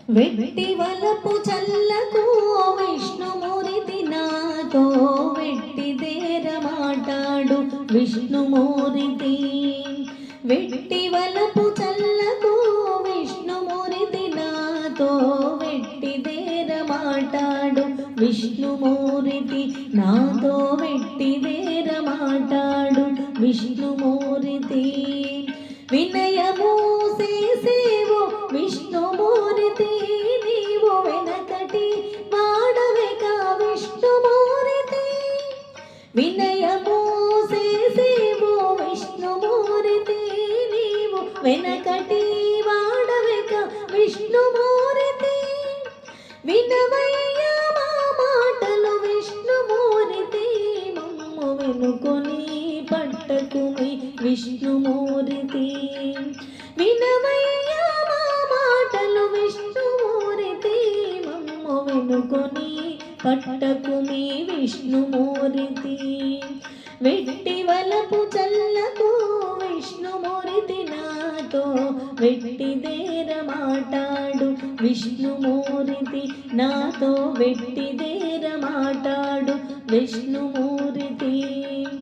వెట్టి వలపు చల్లకు విష్ణుమూర్తి నాతో వెట్టిదేర మాటాడు విష్ణుమూర్తి. వెట్టి వలపు చల్లకు విష్ణుమూర్తి నాతో వెట్టిదేర మాటాడు విష్ణుమూర్తి. నాతో వెట్టిదేర మాటాడు విష్ణుమూర్తి. వినయము చేసేవో విష్ణుమూర్తి నీవు వెనకటి వాడవేక విష్ణుమూర్తి. వినయము చేసేవో విష్ణుమూర్తి నీవు వెనకటి వాడవేక విష్ణుమూర్తి. వినవయ్య మా మాటలు విష్ణుమూర్తి మమ్ము వెనుకొని పట్టకుమి విష్ణుమూర్తి. వినవయ్య మా మాటలు విష్ణుమూర్తి మమ్ము వెనుకొని పట్టకుమి విష్ణుమూర్తి. వెట్టి వలపు చల్లకు విష్ణుమూర్తి నాతో వెట్టిదేర మాటాడు విష్ణుమూర్తి. నాతో వెట్టిదేర మాటాడు విష్ణుమూర్తి.